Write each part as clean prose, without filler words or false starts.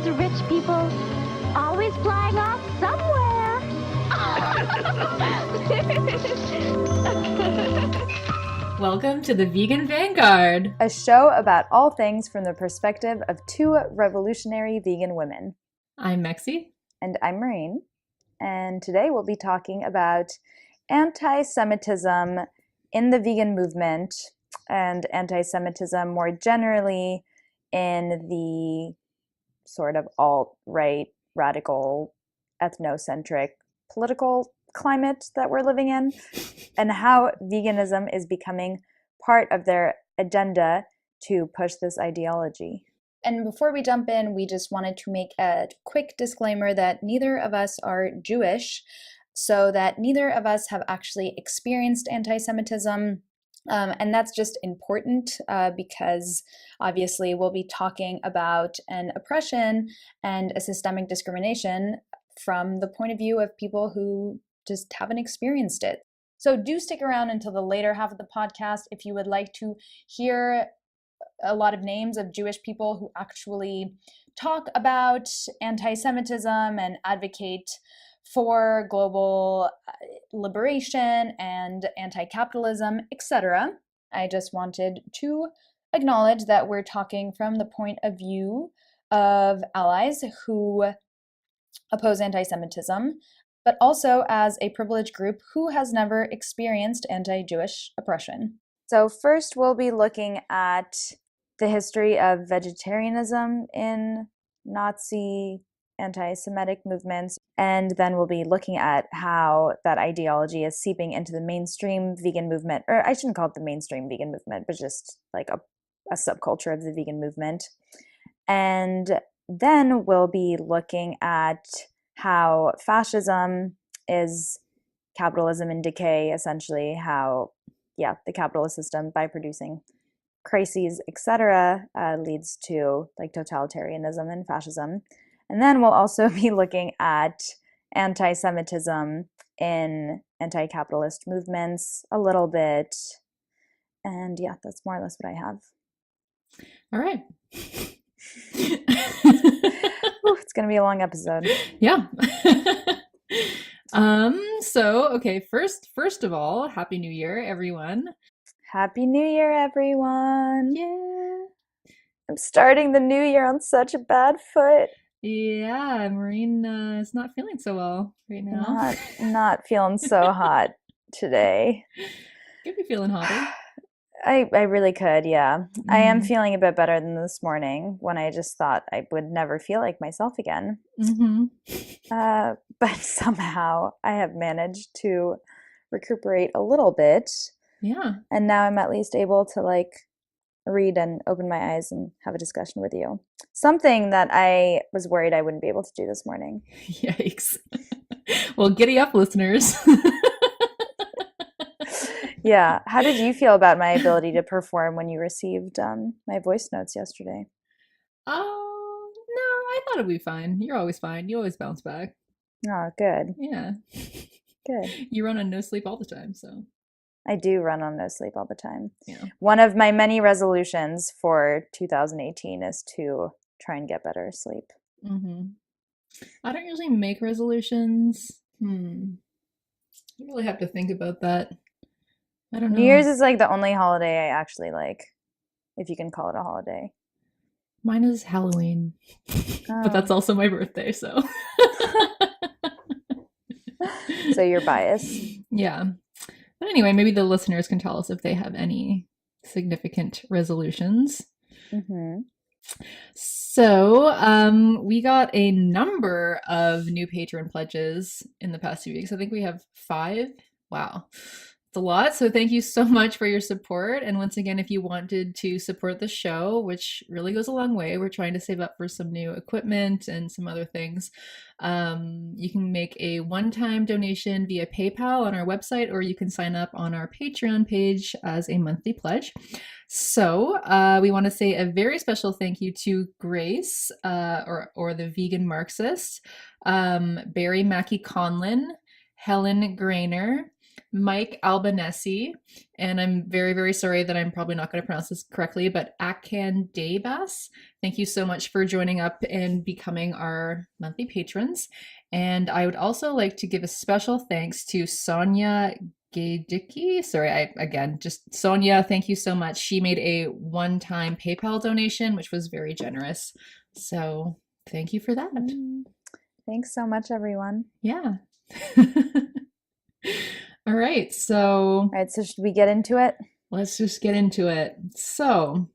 those rich people always flying off somewhere. Welcome to the Vegan Vanguard, a show about all things from the perspective of two revolutionary vegan women. I'm Mexi. And I'm Maureen. And today we'll be talking about anti-Semitism in the vegan movement and anti-Semitism more generally in the sort of alt-right, radical, ethnocentric political climate that we're living in, and how veganism is becoming part of their agenda to push this ideology. And before we jump in, we just wanted to make a quick disclaimer that neither of us are Jewish, so that neither of us have actually experienced anti-Semitism. And that's just important because obviously we'll be talking about an oppression and a systemic discrimination from the point of view of people who just haven't experienced it. So do stick around until the later half of the podcast if you would like to hear a lot of names of Jewish people who actually talk about anti-Semitism and advocate for global liberation and anti-capitalism, etc. I just wanted to acknowledge that we're talking from the point of view of allies who oppose anti-Semitism, but also as a privileged group who has never experienced anti-Jewish oppression. So first we'll be looking at the history of vegetarianism in Nazi anti-Semitic movements, and then we'll be looking at how that ideology is seeping into the mainstream vegan movement, or I shouldn't call it the mainstream vegan movement, but just like a subculture of the vegan movement. And then we'll be looking at how fascism is capitalism in decay, essentially, how, the capitalist system, by producing crises, etc., leads to like totalitarianism and fascism. And then we'll also be looking at anti-Semitism in anti-capitalist movements a little bit. And that's more or less what I have. All right. Ooh, it's going to be a long episode. Yeah. Okay, first of all, Happy New Year, everyone. Happy New Year, everyone. Yeah. I'm starting the new year on such a bad foot. Yeah, Maureen is not feeling so well right now. Not feeling so hot today. Could be feeling hotter. I really could, yeah. I am feeling a bit better than this morning when I just thought I would never feel like myself again. But somehow I have managed to recuperate a little bit. Yeah. And now I'm at least able to read and open my eyes and have a discussion with you. Something that I was worried I wouldn't be able to do this morning. Yikes. Well, giddy up, listeners. Yeah. How did you feel about my ability to perform when you received my voice notes yesterday? No, I thought it'd be fine. You're always fine. You always bounce back. Oh, good. Yeah. Good. You run on no sleep all the time, so. I do run on no sleep all the time. Yeah. One of my many resolutions for 2018 is to try and get better sleep. I don't usually make resolutions. I really have to think about that. I don't know. New Year's is the only holiday I actually like, if you can call it a holiday. Mine is Halloween, but that's also my birthday, so. So you're biased. Yeah. But anyway, maybe the listeners can tell us if they have any significant resolutions. So we got a number of new patron pledges in the past 2 weeks. I think we have 5. Wow. It's a lot. So thank you so much for your support. And once again, if you wanted to support the show, which really goes a long way, we're trying to save up for some new equipment and some other things. You can make a one-time donation via PayPal on our website, or you can sign up on our Patreon page as a monthly pledge. So we want to say a very special thank you to Grace, or the Vegan Marxist, Barry Mackey Conlin, Helen Grainer, Mike Albanese, and I'm very, very sorry that I'm probably not going to pronounce this correctly, but Akan Daybas. Thank you so much for joining up and becoming our monthly patrons. And I would also like to give a special thanks to Sonia Gaydicki. Sorry, just Sonia, thank you so much. She made a one-time PayPal donation, which was very generous. So thank you for that. Thanks so much, everyone. Yeah. All right, so should we get into it? Let's just get into it. So,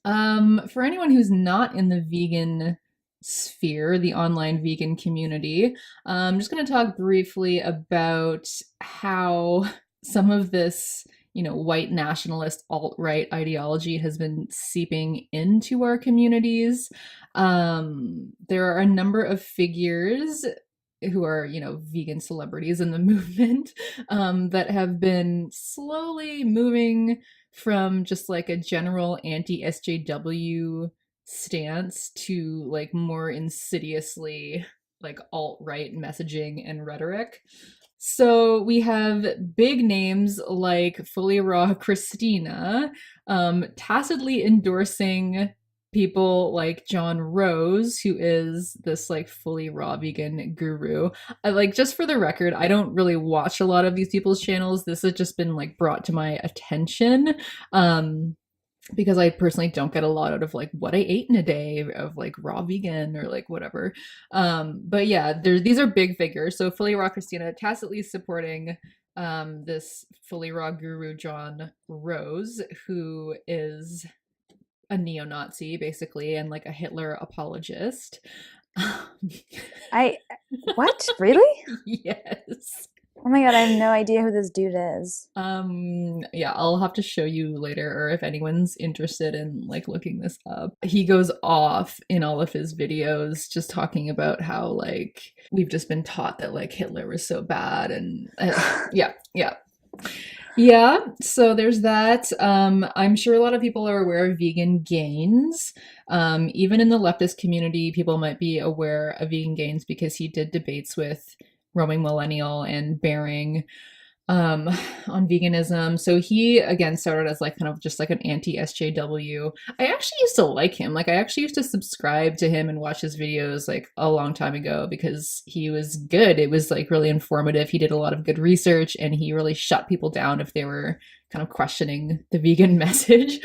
for anyone who's not in the vegan sphere, the online vegan community, I'm just going to talk briefly about how some of this, white nationalist alt-right ideology has been seeping into our communities. There are a number of figures who are, vegan celebrities in the movement, that have been slowly moving from just like a general anti-SJW stance to like more insidiously like alt-right messaging and rhetoric. So we have big names like Fully Raw Christina, tacitly endorsing people like John Rose, who is this like fully raw vegan guru. Just for the record, I don't really watch a lot of these people's channels. This has just been like brought to my attention. Because I personally don't get a lot out of like what I ate in a day of like raw vegan or like whatever. But yeah, these are big figures. So Fully Raw Christina tacitly supporting this fully raw guru John Rose, who is a neo-Nazi basically and like a Hitler apologist. What? Really? Yes. Oh my god, I have no idea who this dude is. Yeah, I'll have to show you later, or if anyone's interested in like looking this up. He goes off in all of his videos just talking about how like we've just been taught that like Hitler was so bad and yeah, so there's that. I'm sure a lot of people are aware of Vegan Gains. Even in the leftist community, people might be aware of Vegan Gains because he did debates with Roaming Millennial and Bearing on veganism. So he again started as like kind of just like an anti-SJW. I actually used to like him. Like I actually used to subscribe to him and watch his videos like a long time ago because he was good. It was like really informative. He did a lot of good research and he really shut people down if they were kind of questioning the vegan message.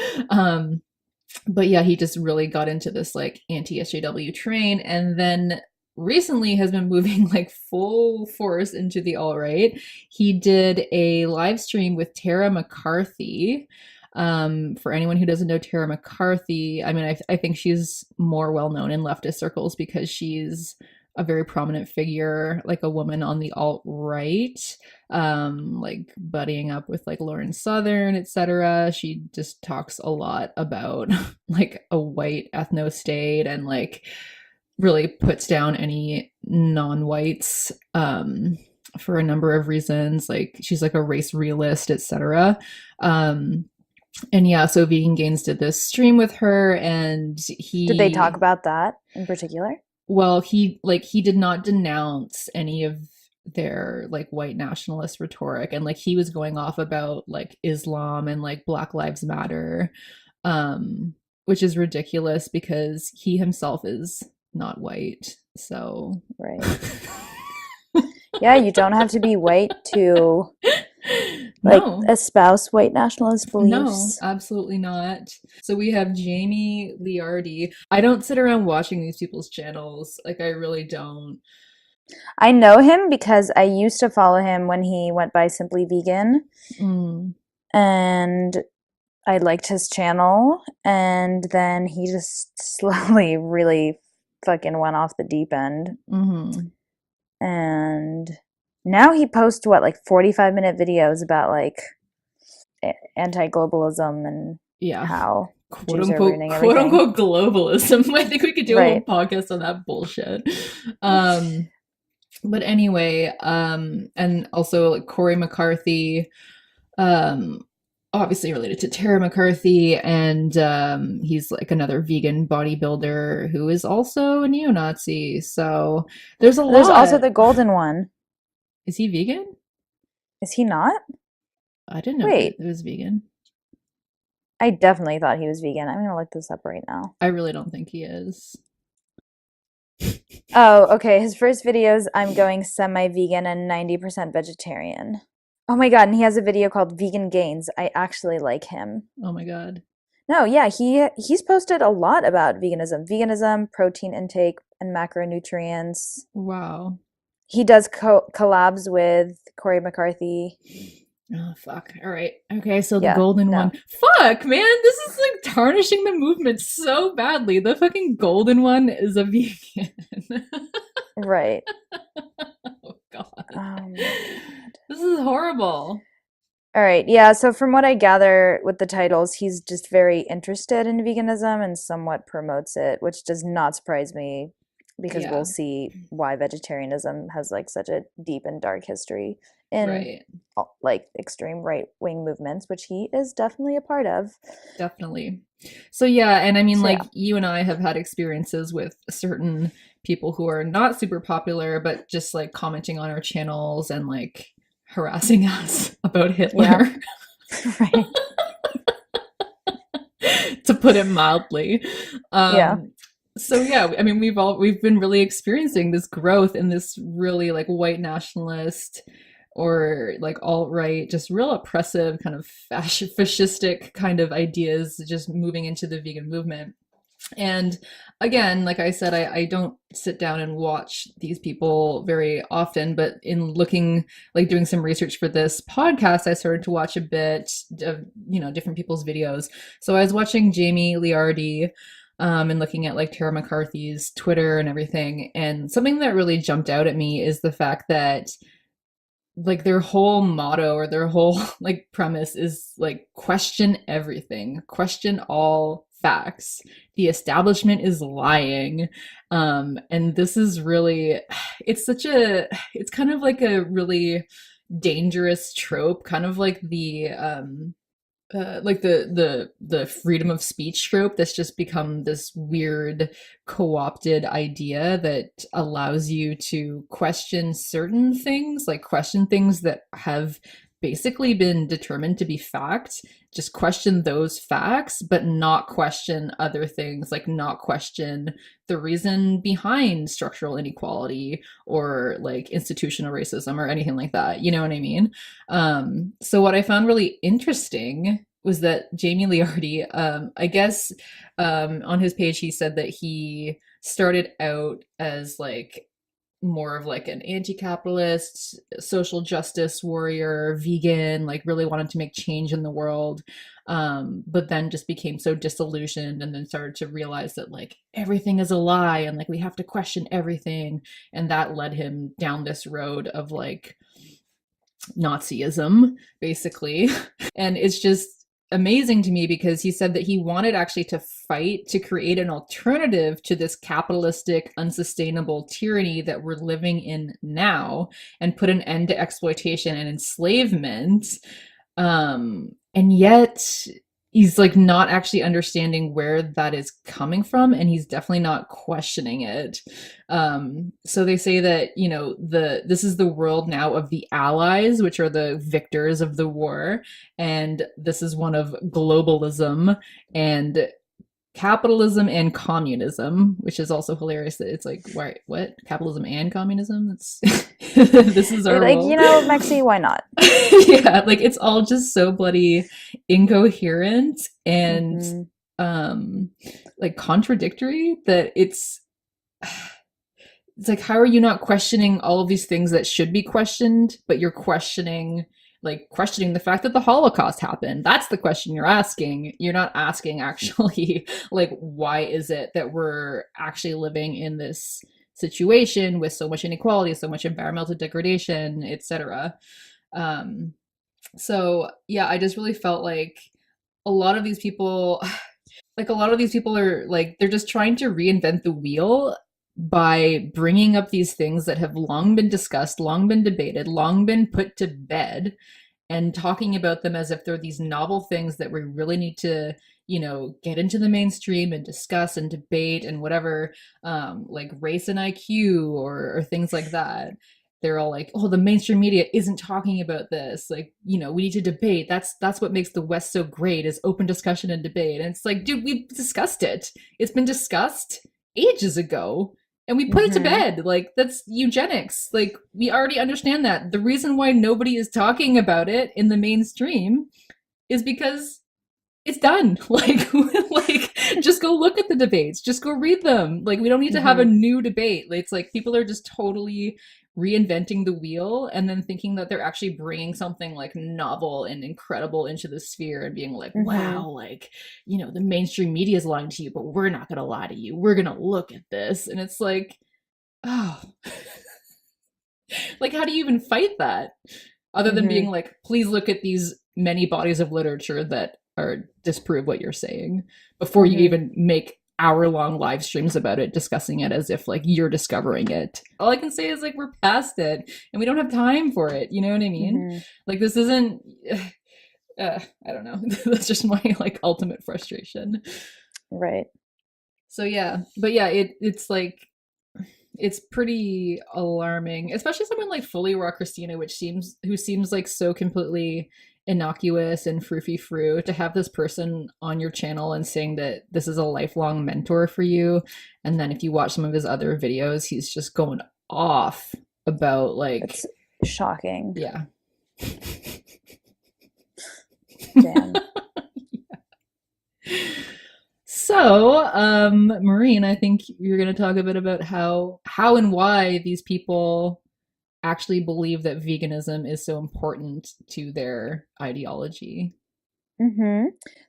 But yeah, he just really got into this like anti-SJW train, and then recently has been moving like full force into the alt-right. He did a live stream with Tara McCarthy. For anyone who doesn't know Tara McCarthy, I mean, I think she's more well known in leftist circles because she's a very prominent figure, like a woman on the alt-right, like buddying up with like Lauren Southern, etc. She just talks a lot about like a white ethno-state and like really puts down any non-whites for a number of reasons. Like she's like a race realist, etc. And yeah, so Vegan Gains did this stream with her, and did they talk about that in particular? Well, he did not denounce any of their like white nationalist rhetoric, and like he was going off about like Islam and like Black Lives Matter, which is ridiculous because he himself is not white. So right. Yeah, you don't have to be white to like espouse white nationalist beliefs. No, absolutely not. So we have Jamie Liardi. I don't sit around watching these people's channels. Like I really don't. I know him because I used to follow him when he went by Simply Vegan. And I liked his channel, and then he just slowly really fucking went off the deep end. And now he posts like 45-minute videos about like anti-globalism and how quote unquote globalism. I think we could do a whole podcast on that bullshit. But anyway, and also like Corey McCarthy, obviously related to Tara McCarthy, and he's like another vegan bodybuilder who is also a neo-Nazi. So there's a lot. There's also the golden one. Is he vegan? Is he not? I didn't know Wait, it was vegan. I definitely thought he was vegan. I'm gonna look this up right now. I really don't think he is. Oh, okay. His first videos, I'm going semi-vegan and 90% vegetarian. Oh my God, and he has a video called Vegan Gains. I actually like him. Oh my God. No, yeah, he's posted a lot about veganism, protein intake, and macronutrients. Wow. He does collabs with Corey McCarthy. Oh, fuck. All right. Okay, so the Yeah, golden one. no, Fuck, man. This is like tarnishing the movement so badly. The fucking golden one is a vegan. right. Oh, God. Oh my God. This is horrible. All right, yeah, so from what I gather with the titles, he's just very interested in veganism and somewhat promotes it, which does not surprise me because we'll Yeah, see why vegetarianism has like such a deep and dark history in right. like extreme right-wing movements, which he is definitely a part of. Definitely. So yeah, and I mean So like yeah, you and I have had experiences with certain people who are not super popular but just like commenting on our channels and like harassing us about yeah, Hitler, right. to put it mildly. Yeah, So yeah, I mean we've been really experiencing this growth in this really like white nationalist or like alt-right, just real oppressive kind of fascistic kind of ideas just moving into the vegan movement. And again, like I said, I don't sit down and watch these people very often, but in looking, like doing some research for this podcast, I started to watch a bit of, different people's videos. So I was watching Jamie Liardi, and looking at like Tara McCarthy's Twitter and everything. And something that really jumped out at me is the fact that like their whole motto or their whole like premise is like question everything, question all facts, the establishment is lying. And this is really, it's kind of like a really dangerous trope, kind of like the freedom of speech trope that's just become this weird co-opted idea that allows you to question certain things, like question things that have basically been determined to be fact, just question those facts but not question other things, like not question the reason behind structural inequality or like institutional racism or anything like that, you know what I mean? So what I found really interesting was that Jamie Liardi, I guess, on his page, he said that he started out as like more of like an anti-capitalist, social justice warrior, vegan, like really wanted to make change in the world. But then just became so disillusioned and then started to realize that like everything is a lie and like we have to question everything. And that led him down this road of like Nazism, basically. And it's just amazing to me because he said that he wanted actually to fight to create an alternative to this capitalistic, unsustainable tyranny that we're living in now and put an end to exploitation and enslavement. And yet he's like not actually understanding where that is coming from, and he's definitely not questioning it. So they say that this is the world now of the allies, which are the victors of the war, and this is one of globalism and capitalism and communism, which is also hilarious that it's like, what? Capitalism and communism? That's this is our like world. Mexi, why not? Yeah, like it's all just so bloody incoherent and Hmm. um like contradictory that it's like, how are you not questioning all of these things that should be questioned, but you're questioning the fact that the Holocaust happened? That's the question you're asking. You're not asking actually like, why is it that we're actually living in this situation with so much inequality, so much environmental degradation, etc. um so yeah, I just really felt like a lot of these people are like, they're just trying to reinvent the wheel by bringing up these things that have long been discussed, long been debated, long been put to bed, and talking about them as if they're these novel things that we really need to, get into the mainstream and discuss and debate and whatever, like race and IQ or things like that. they're all like, oh, the mainstream media isn't talking about this. Like, we need to debate. That's what makes the West so great, is open discussion and debate. And it's like, dude, we've discussed it. It's been discussed ages ago. And we put it to bed. Like, that's eugenics. Like, we already understand that. The reason why nobody is talking about it in the mainstream is because it's done. Like, just go look at the debates. Just go read them. Like, we don't need to have a new debate. It's like people are just totally reinventing the wheel and then thinking that they're actually bringing something like novel and incredible into the sphere and being like, wow, like, the mainstream media is lying to you, but we're not going to lie to you. We're going to look at this. And it's like, oh, like, how do you even fight that other than being like, please look at these many bodies of literature that are disprove what you're saying before you even make hour-long live streams about it, discussing it as if like you're discovering it. All I can say is like, we're past it and we don't have time for it. You know what I mean? Like, this isn't I don't know. That's just my like ultimate frustration. Right. So yeah, but yeah, it's like, it's pretty alarming, especially someone like Fully Raw Christina, who seems like so completely innocuous and frou-frou, to have this person on your channel and saying that this is a lifelong mentor for you. And then if you watch some of his other videos, he's just going off about like... It's shocking. Yeah. Damn. Yeah. So, Maureen, I think you're going to talk a bit about how and why these people actually believe that veganism is so important to their ideology.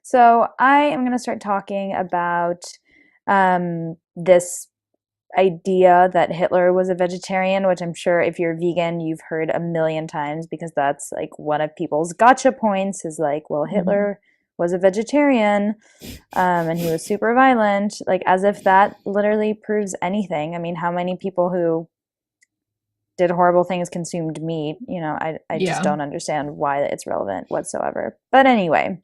So I am going to start talking about this idea that Hitler was a vegetarian, which I'm sure if you're vegan, you've heard a million times, because that's like one of people's gotcha points, is like, well, Hitler was a vegetarian and he was super violent, like as if that literally proves anything. I mean, how many people who did horrible things consumed meat? I just don't understand why it's relevant whatsoever. But anyway,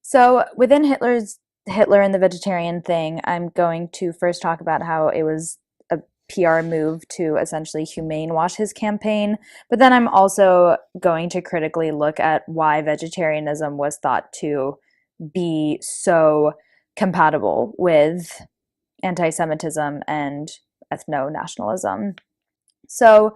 so within Hitler and the vegetarian thing, I'm going to first talk about how it was a PR move to essentially humane wash his campaign. But then I'm also going to critically look at why vegetarianism was thought to be so compatible with anti-Semitism and ethno-nationalism. So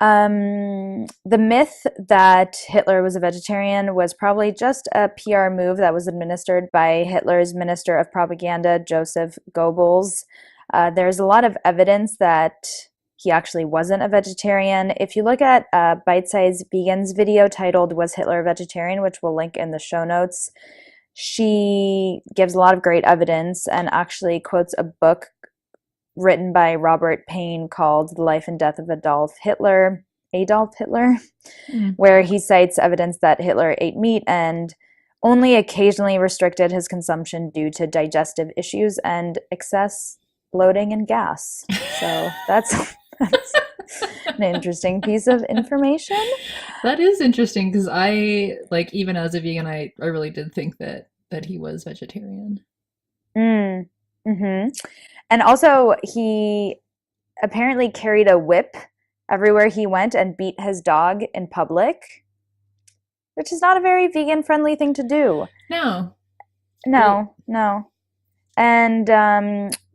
the myth that Hitler was a vegetarian was probably just a PR move that was administered by Hitler's Minister of Propaganda, Joseph Goebbels. There's a lot of evidence that he actually wasn't a vegetarian. If you look at Bite Size Vegan's video titled "Was Hitler a Vegetarian?", which we'll link in the show notes, she gives a lot of great evidence and actually quotes a book written by Robert Payne called The Life and Death of Adolf Hitler, where he cites evidence that Hitler ate meat and only occasionally restricted his consumption due to digestive issues and excess bloating and gas. So that's an interesting piece of information. That is interesting, because I, like, even as a vegan, I really did think that he was vegetarian. And also, he apparently carried a whip everywhere he went and beat his dog in public, which is not a very vegan-friendly thing to do. No. And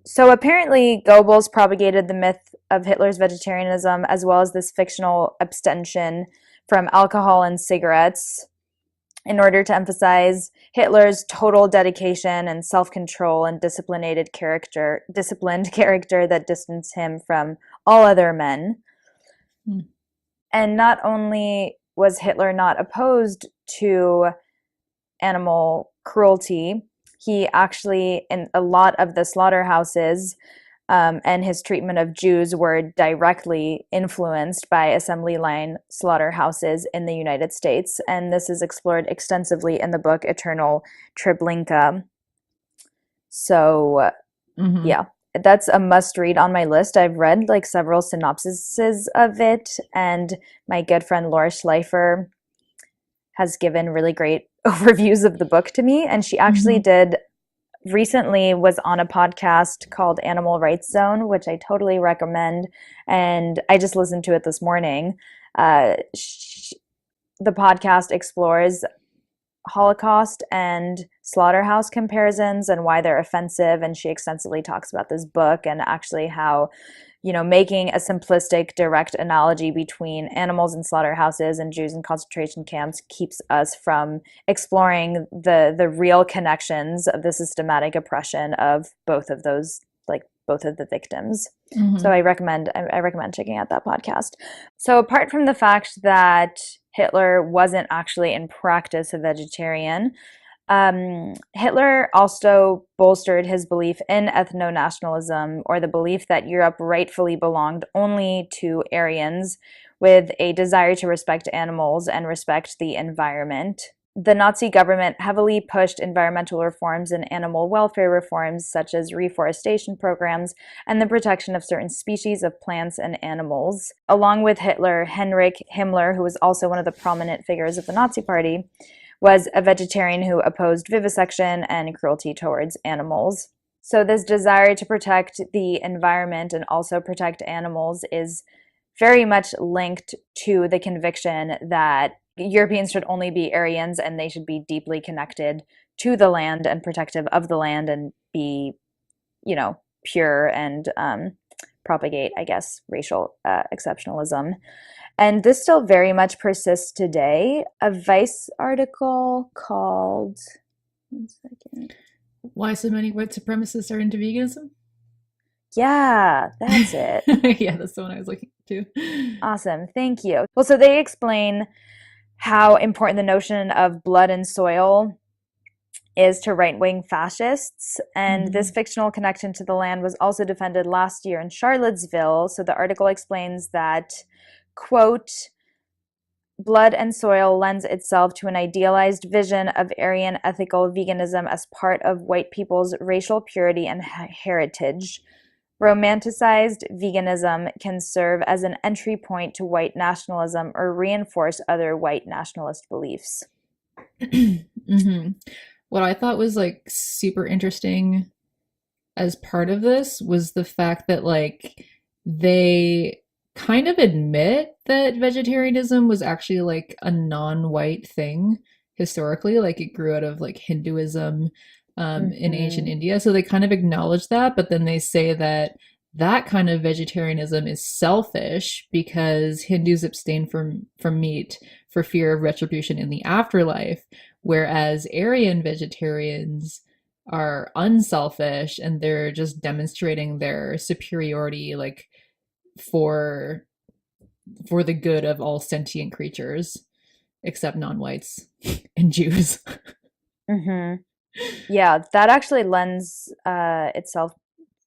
so apparently Goebbels propagated the myth of Hitler's vegetarianism, as well as this fictional abstention from alcohol and cigarettes, in order to emphasize Hitler's total dedication and self-control and disciplined character that distanced him from all other men. And not only was Hitler not opposed to animal cruelty, he actually, in a lot of the slaughterhouses and his treatment of Jews were directly influenced by assembly line slaughterhouses in the United States. And this is explored extensively in the book Eternal Treblinka. So, yeah, that's a must read on my list. I've read like several synopsises of it, and my good friend Laura Schleifer has given really great overviews of the book to me. And she actually did recently was on a podcast called Animal Rights Zone, which I totally recommend. And I just listened to it this morning. The podcast explores Holocaust and slaughterhouse comparisons and why they're offensive. And she extensively talks about this book and actually how, making a simplistic, direct analogy between animals in slaughterhouses and Jews in concentration camps keeps us from exploring the real connections of the systematic oppression of both of those, like both of the victims. Mm-hmm. So I recommend checking out that podcast. So apart from the fact that Hitler wasn't actually in practice a vegetarian, Hitler also bolstered his belief in ethno-nationalism, or the belief that Europe rightfully belonged only to Aryans, with a desire to respect animals and respect the environment. The Nazi government heavily pushed environmental reforms and animal welfare reforms, such as reforestation programs and the protection of certain species of plants and animals. Along with Hitler, Heinrich Himmler, who was also one of the prominent figures of the Nazi Party, was a vegetarian who opposed vivisection and cruelty towards animals. So this desire to protect the environment and also protect animals is very much linked to the conviction that Europeans should only be Aryans and they should be deeply connected to the land and protective of the land and be, pure and propagate, I guess, racial exceptionalism. And this still very much persists today. A Vice article called, one second. Why so many white supremacists are into veganism? Yeah, that's it. Yeah, that's the one I was looking to. Awesome, thank you. Well, so they explain how important the notion of blood and soil is to right-wing fascists. And this fictional connection to the land was also defended last year in Charlottesville. So the article explains that, quote, blood and soil lends itself to an idealized vision of Aryan ethical veganism as part of white people's racial purity and heritage. Romanticized veganism can serve as an entry point to white nationalism or reinforce other white nationalist beliefs. Mm-hmm. What I thought was like super interesting as part of this was the fact that like they kind of admit that vegetarianism was actually like a non-white thing historically. Like it grew out of like Hinduism in ancient India. So they kind of acknowledge that, but then they say that that kind of vegetarianism is selfish because Hindus abstain from meat for fear of retribution in the afterlife, whereas Aryan vegetarians are unselfish and they're just demonstrating their superiority like for the good of all sentient creatures except non-whites and Jews. Yeah, that actually lends itself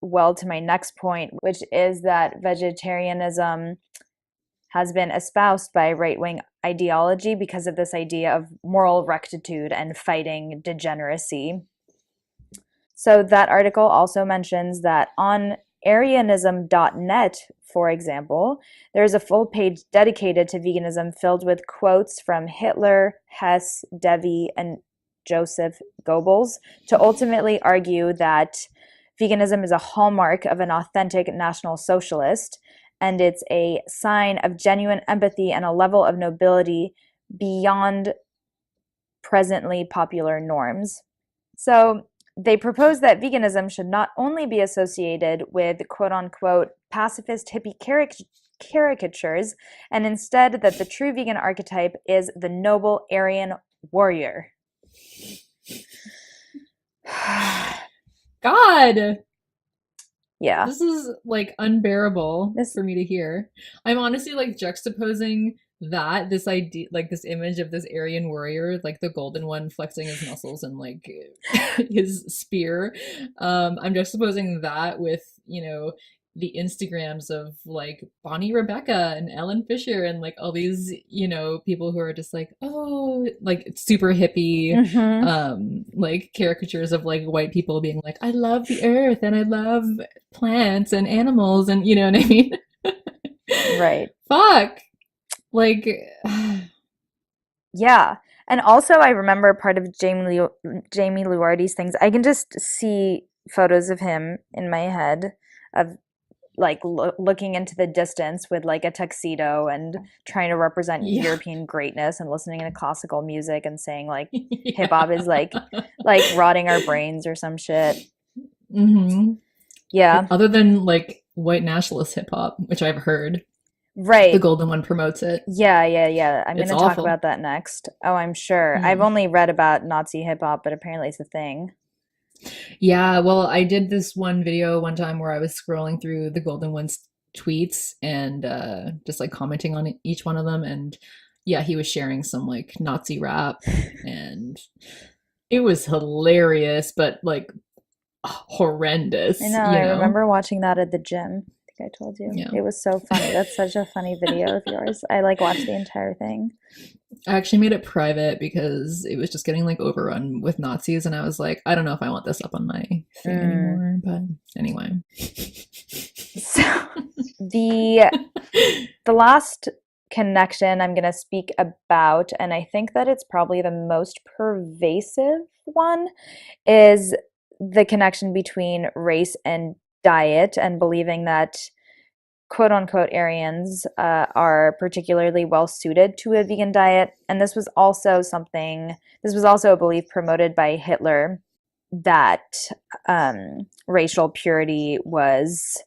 well to my next point, which is that vegetarianism has been espoused by right-wing ideology because of this idea of moral rectitude and fighting degeneracy. So that article also mentions that on Aryanism.net, for example, there's a full page dedicated to veganism filled with quotes from Hitler, Hess, Devi, and Joseph Goebbels to ultimately argue that veganism is a hallmark of an authentic National Socialist, and it's a sign of genuine empathy and a level of nobility beyond presently popular norms. So they propose that veganism should not only be associated with quote-unquote pacifist hippie caricatures, and instead that the true vegan archetype is the noble Aryan warrior. God! Yeah. This is like unbearable for me to hear. I'm honestly like juxtaposing this idea, like this image of this Aryan warrior, like the golden one flexing his muscles and like his spear. I'm juxtaposing that with, the Instagrams of like Bonnie Rebecca and Ellen Fisher and like all these, people who are just like, oh, like super hippie, like caricatures of like white people being like, I love the earth and I love plants and animals and you know what I mean? Right. Fuck. Like, yeah. And also, I remember part of Jamie Luardi's things. I can just see photos of him in my head of like looking into the distance with like a tuxedo and trying to represent Yeah. European greatness and listening to classical music and saying like hip Yeah. hop is like rotting our brains or some shit. Mm-hmm. Yeah, Other than like white nationalist hip hop, which I've heard, the right. Golden One promotes it. Yeah. I'm It's going to talk awful. about that next. Oh, I'm sure. I've Mm. only read about Nazi hip hop, but apparently it's a thing. Yeah, well, I did this one video one time where I was scrolling through the Golden One's tweets and just like commenting on each one of them. And yeah, he was sharing some like Nazi rap and it was hilarious, but like horrendous, I know. I remember watching that at the gym. I think I told you. Yeah. It was so funny. That's such a funny video of yours. I like watched the entire thing. I actually made it private because it was just getting like overrun with Nazis, and I was like, I don't know if I want this up on my thing anymore. But anyway, so the last connection I'm going to speak about, and I think that it's probably the most pervasive one, is the connection between race and diet, and believing that quote unquote Aryans are particularly well suited to a vegan diet. And this was also a belief promoted by Hitler, that racial purity was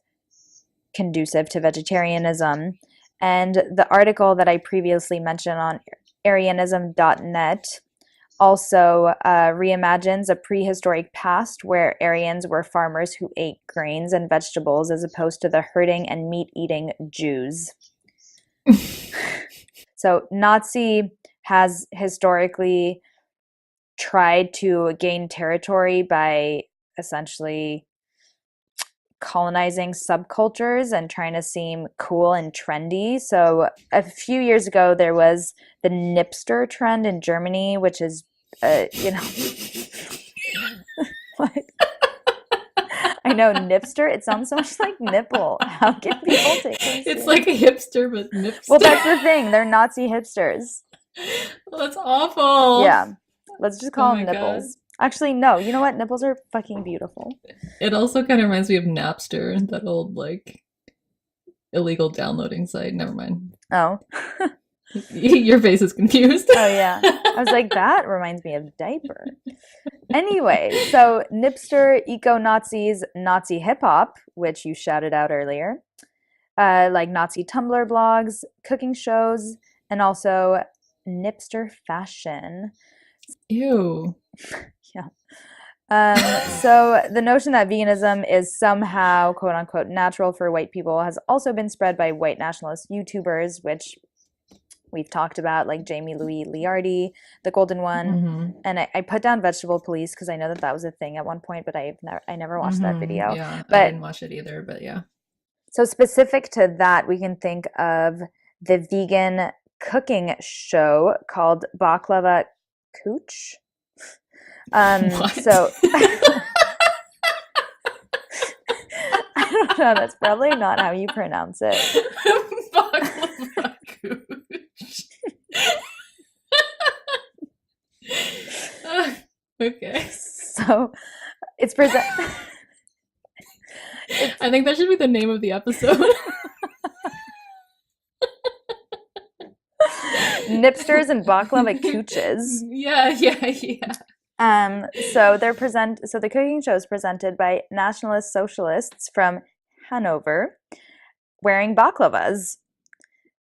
conducive to vegetarianism. And the article that I previously mentioned on Aryanism.net also reimagines a prehistoric past where Aryans were farmers who ate grains and vegetables as opposed to the herding and meat-eating Jews. So Nazi has historically tried to gain territory by essentially colonizing subcultures and trying to seem cool and trendy. So a few years ago, there was the Nipster trend in Germany, which is, what? I know, Nipster. It sounds so much like nipple. How can people take this? It's like a hipster, but nipster. Well, that's the thing. They're Nazi hipsters. Well, that's awful. Yeah. Let's just call them nipples. God. Actually, no. You know what? Nipples are fucking beautiful. It also kind of reminds me of Napster, that old like illegal downloading site. Never mind. Oh. Your face is confused. Oh, yeah. I was like, that reminds me of diaper. Anyway, so Nipster, eco-Nazis, Nazi hip-hop, which you shouted out earlier, like Nazi Tumblr blogs, cooking shows, and also Nipster fashion. Ew. Yeah. So the notion that veganism is somehow, quote unquote, natural for white people has also been spread by white nationalist YouTubers, which we've talked about, like Jamie Luardi, the Golden One. Mm-hmm. And I put down Vegetable Police because I know that was a thing at one point, but I never watched that video. Yeah, but, I didn't watch it either, but yeah. So specific to that, we can think of the vegan cooking show called Baklava Cooch. So I don't know. That's probably not how you pronounce it. Baklava Cooch. Okay. So it's present. I think that should be the name of the episode. Nipsters and baklava cooches. Yeah. So the cooking show is presented by nationalist socialists from Hanover wearing baklavas.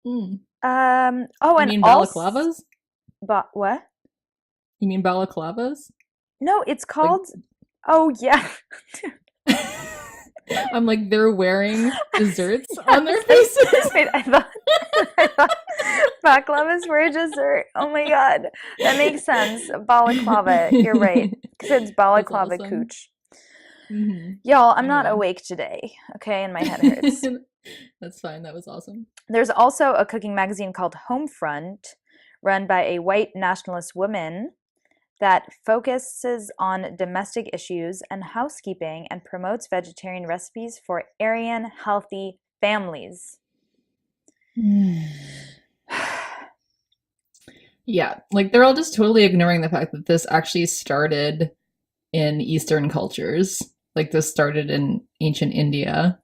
Mm. And balaclavas? What? You mean balaclavas? No, it's called. Oh yeah. I'm like, they're wearing desserts on their faces. Wait, I thought baklavas were a dessert. Oh my god, that makes sense. Balaclava, you're right, because it's balaclava awesome. Cooch. Mm-hmm. Y'all, I'm not awake today. Okay, and my head hurts. That's fine. That was awesome. There's also a cooking magazine called Homefront, run by a white nationalist woman, that focuses on domestic issues and housekeeping and promotes vegetarian recipes for Aryan healthy families. Yeah, like they're all just totally ignoring the fact that this actually started in Eastern cultures. Like this started in ancient India.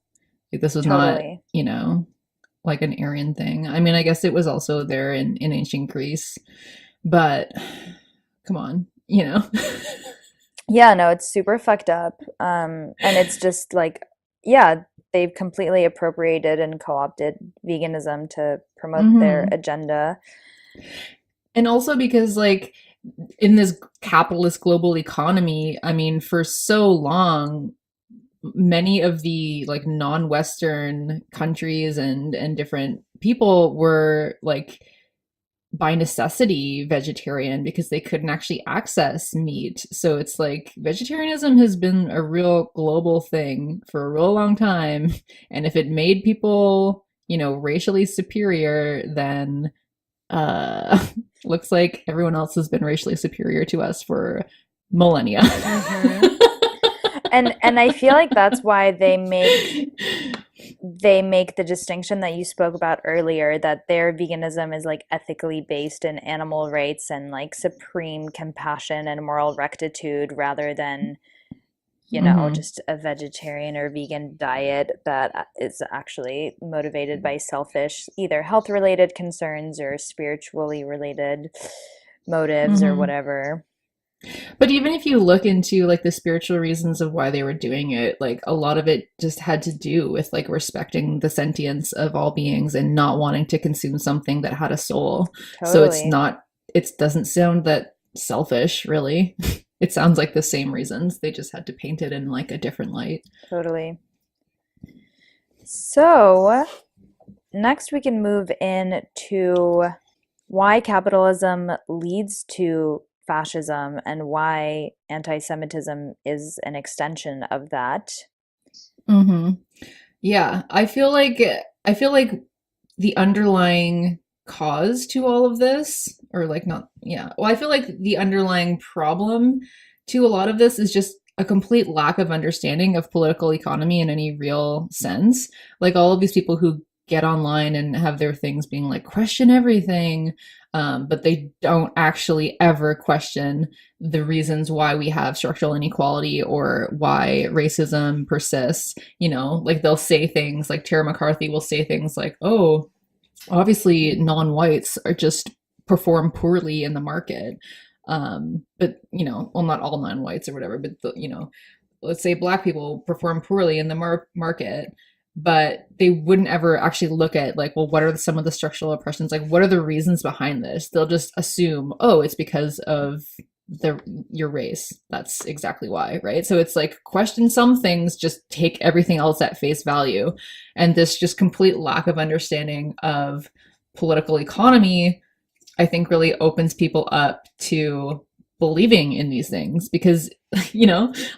Like this was not, Totally. like an Aryan thing. I mean, I guess it was also there in ancient Greece, but come on, Yeah, no, it's super fucked up. And it's just like, yeah, they've completely appropriated and co-opted veganism to promote their hmm agenda. And also because like in this capitalist global economy, I mean, for so long, many of the like non-Western countries and different people were like by necessity vegetarian because they couldn't actually access meat. So it's like vegetarianism has been a real global thing for a real long time. And if it made people, racially superior, then uh looks like everyone else has been racially superior to us for millennia. Hmm. And I feel like that's why they make the distinction that you spoke about earlier, that their veganism is like ethically based in animal rights and like supreme compassion and moral rectitude rather than, hmm just a vegetarian or vegan diet that is actually motivated by selfish, either health related concerns or spiritually related motives or hmm whatever. But even if you look into like the spiritual reasons of why they were doing it, like a lot of it just had to do with like respecting the sentience of all beings and not wanting to consume something that had a soul. So Totally. it doesn't sound that selfish, really. It sounds like the same reasons. They just had to paint it in like a different light. Totally. So, next we can move in to why capitalism leads to fascism and why anti-Semitism is an extension of that. hmm Yeah, I feel like the underlying cause to all of this, or like not, yeah. Well, I feel like the underlying problem to a lot of this is just a complete lack of understanding of political economy in any real sense. Like all of these people who get online and have their things being like question everything, but they don't actually ever question the reasons why we have structural inequality or why racism persists. Like they'll say things like Tara McCarthy will say things like, oh, obviously non-whites are just perform poorly in the market. But well, not all non-whites or whatever, but let's say black people perform poorly in the market, but they wouldn't ever actually look at like, well, what are some of the structural oppressions? Like, what are the reasons behind this? They'll just assume, oh, it's because of the your race. That's exactly why, right? So it's like question some things, just take everything else at face value. And this just complete lack of understanding of political economy, I think, really opens people up to believing in these things because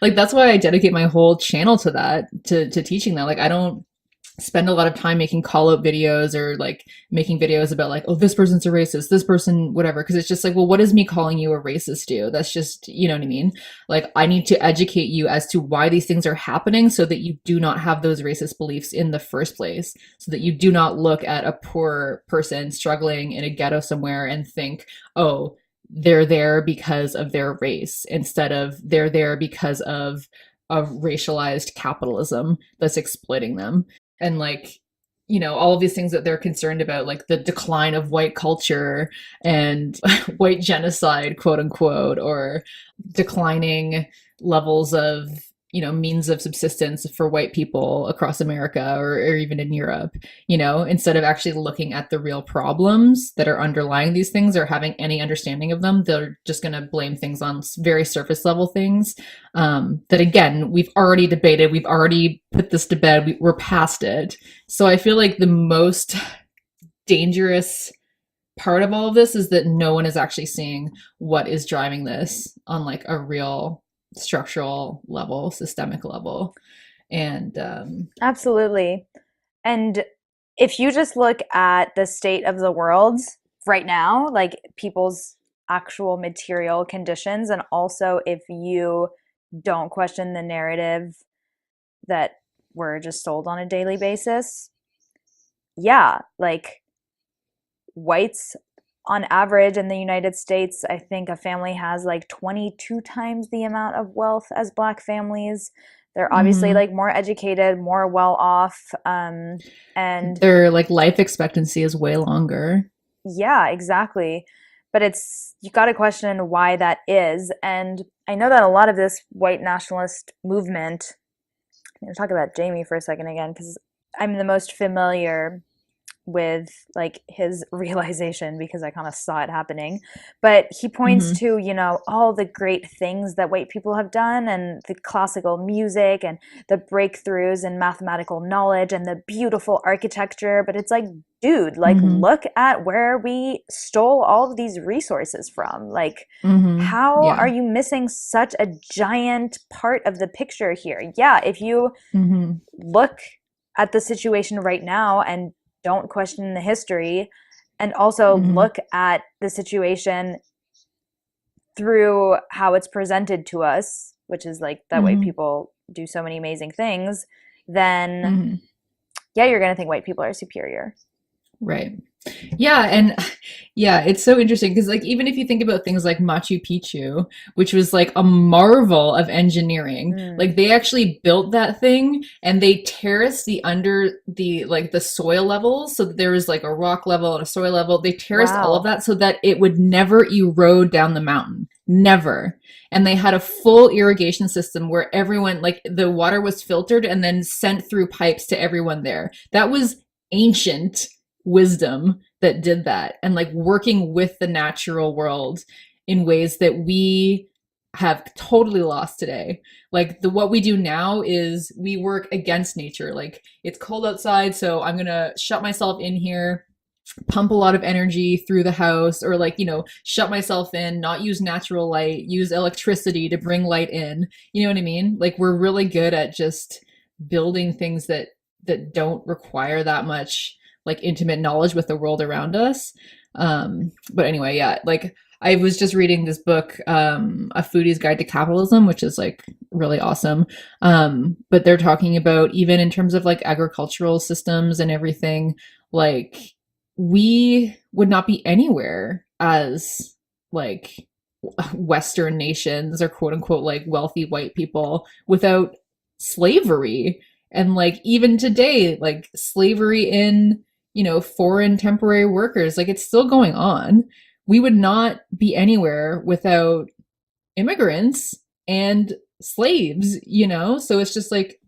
like that's why I dedicate my whole channel to that, to teaching that. Like I don't spend a lot of time making call out videos or like making videos about like, oh, this person's a racist, this person whatever, because it's just like, well, what does me calling you a racist do? That's just, you know what I mean? Like I need to educate you as to why these things are happening so that you do not have those racist beliefs in the first place, so that you do not look at a poor person struggling in a ghetto somewhere and think, oh, they're there because of their race, instead of they're there because of racialized capitalism that's exploiting them. And like, all of these things that they're concerned about, like the decline of white culture and white genocide, quote unquote, or declining levels of means of subsistence for white people across America, or even in Europe, instead of actually looking at the real problems that are underlying these things or having any understanding of them, they're just going to blame things on very surface level things, that again we've already debated, we've already put this to bed, we're past it. So I feel like the most dangerous part of all of this is that no one is actually seeing what is driving this on like a real structural level, systemic level. And Absolutely. And if you just look at the state of the world right now, like people's actual material conditions, and also if you don't question the narrative that we're just sold on a daily basis, yeah, like whites on average in the United States, I think a family has like 22 times the amount of wealth as Black families. They're obviously Mm-hmm. like more educated, more well off, and Their like life expectancy is way longer. yeah, exactly. But it's, you got to question why that is. And I know that a lot of this white nationalist movement, I'm going to talk about Jamie for a second again, because I'm the most familiar with like his realization because I kind of saw it happening. But he points Mm-hmm. to, all the great things that white people have done and the classical music and the breakthroughs in mathematical knowledge and the beautiful architecture. But it's like, dude, like Mm-hmm. look at where we stole all of these resources from. Like, Mm-hmm. how are Yeah. you missing such a giant part of the picture here? Yeah, if you Mm-hmm. look at the situation right now and don't question the history, and also Mm-hmm. look at the situation through how it's presented to us, which is like that white Mm-hmm. people do so many amazing things, then Mm-hmm. yeah, you're going to think white people are superior. Right. Yeah, and yeah, it's so interesting because like even if you think about things like Machu Picchu, which was like a marvel of engineering, Mm. like they actually built that thing and they terraced the under the like the soil levels so that there was like a rock level and a soil level. They terraced all of Wow. that so that it would never erode down the mountain. Never. And they had a full irrigation system where everyone like the water was filtered and then sent through pipes to everyone there. That was ancient wisdom that did that and like working with the natural world in ways that we have totally lost today. Like the what we do now is we work against nature. Like it's cold outside, so I'm going to shut myself in here, pump a lot of energy through the house, or like, shut myself in, not use natural light, use electricity to bring light in. You know what I mean? Like we're really good at just building things that don't require that much like intimate knowledge with the world around us. But anyway, yeah, like I was just reading this book, A Foodie's Guide to Capitalism, which is like really awesome. But they're talking about even in terms of like agricultural systems and everything, like we would not be anywhere as like Western nations or quote unquote like wealthy white people without slavery. And like even today, like slavery in foreign temporary workers, like it's still going on. We would not be anywhere without immigrants and slaves. So it's just like,